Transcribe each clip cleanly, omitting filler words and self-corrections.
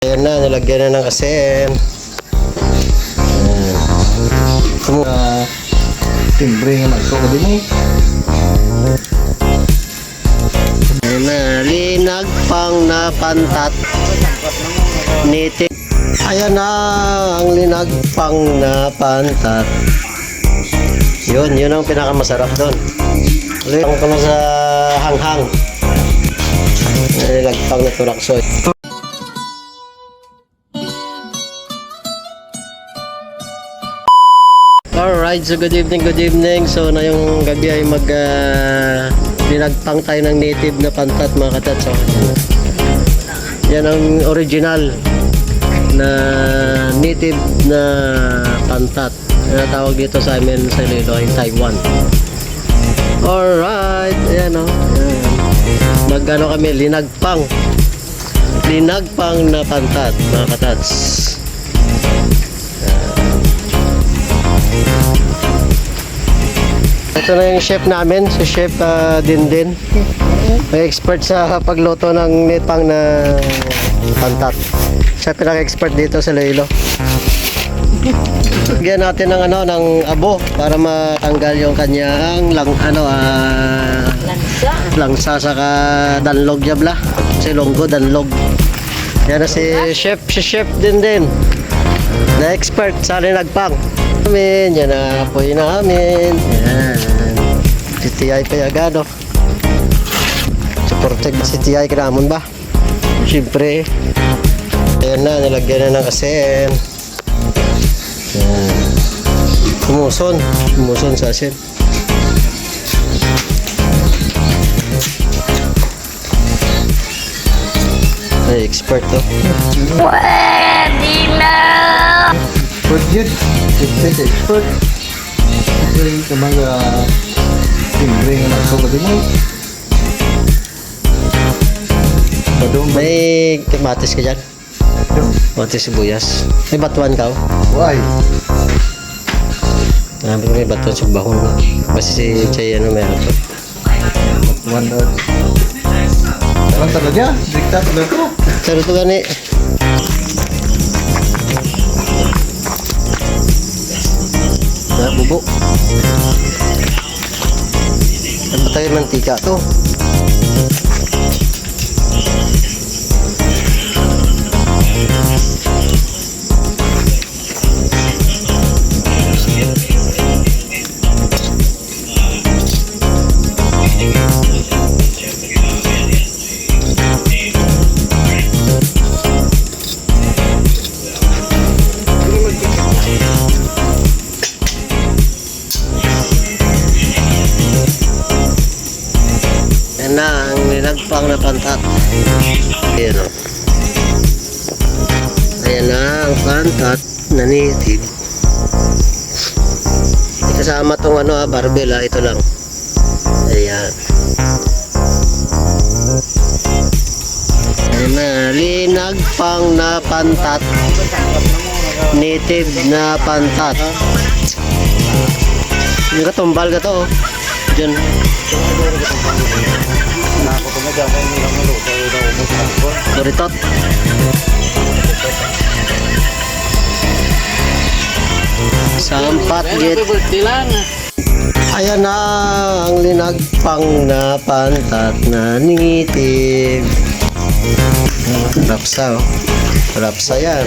Ayan na, nilagyan na ng asin. Timbre nga nagsuko din eh. Ayan na, linagpang na pantat. Native. Ayan na, ang linagpang na pantat. Yun ang pinakamasarap doon. Ulit ko na sa hanghang. Nilagpang na turaksoy. Alright, so good evening. So na yung gabi ay linagpang tayo ng native na pantat mga katats. So, yan ang original na native na pantat na tawag dito sa amin sa Iloilo ay Taiwan. Alright, ayan o. Magano kami, linagpang na pantat mga katats. Ito na yung chef namin, si Chef Dindin. May expert sa pagluto ng nitpang na pantat. Siya pinaka-expert dito sa Iloilo. Lagyan natin ng ng abo para matanggal yung kanyang langsa saka danlog jabla. Si longgo danlog. Yan na si Chef Dindin. Na expert sa linagpang. Yan na apoy namin. Yan. Si TI Payagano. Supported si TI Kramon ba? Siyempre. Ayan na, nilagyan na ng asin. Yan. Sumuson sa asin. Ay, expert to. Pwede na! Expert yun. Expert. Kasi sa mga timbre nga nagsuko din eh. May kamatis ka dyan? Kamatis sibuyas. May batuan ka? Why? May batuan sa bahon. Kasi si Chay meron to. One hour. Parang talaga. Dikta talaga to. Pero ito gani. Bubo. Ano tayo mantika to? Yan na ang linagpang na pantat. Ayan o. Ayan na ang pantat na native. Hindi kasama tong barbell ito lang. Ayan. Ayan na, linagpang na pantat. Native na pantat. Yung katumbal ka to. Diyan. Buritot. Sampat git. Ayan na ang linagpang na pantat na native. Rapsa oh. Rapsa yan.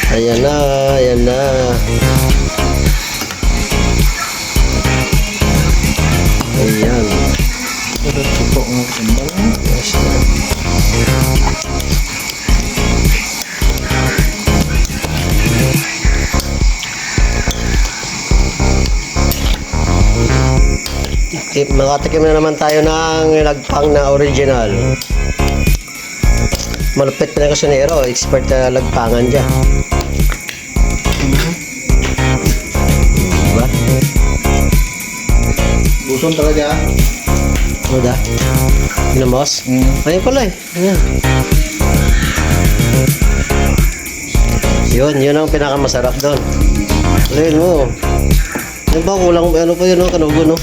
Ayan na, ayan na. Ayan. Ito tutok ng kembang. Yes, makatikim na naman tayo ng lagpang na original. Malupit pa na kasunero, expert na lagpangan dyan. Diba? Buson talaga. Ano da? Ginamos? Ayun pala eh. Ayan. Yun ang pinakamasarap doon. Ayun mo. Ano ba kulang pa yun kanugo no?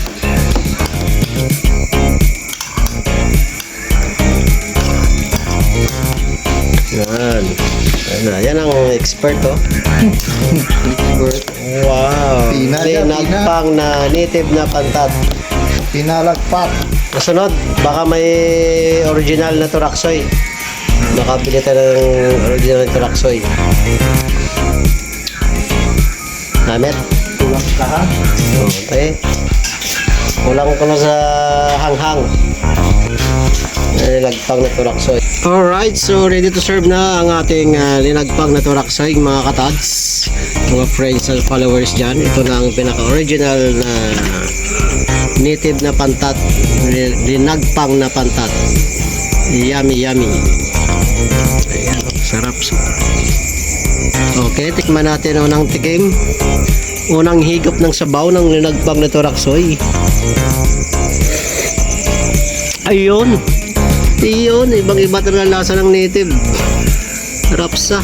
Yan. Yan ang expert, oh. Wow. Pina dyan, Linagpang na native na pantat. Pinalagpat. Kasunod, baka may original na turaksoy. Makabili tayo ng original na turaksoy. Namit. Tulang ka ha. Okay. Kulang ko na sa hanghang. Linagpang na turaksoy. Alright, so ready to serve na ang ating linagpang na turaksoy, mga katads, mga friends and followers dyan. Ito na ang pinaka-original na native na pantat, linagpang na pantat. Yummy, yummy. Ayan, sarap. Okay, tikman natin unang tikim. Unang higop ng sabaw ng linagpang na turaksoy. Ayun. Iyon, ibang iba talaga lasa ng native. Rapsa.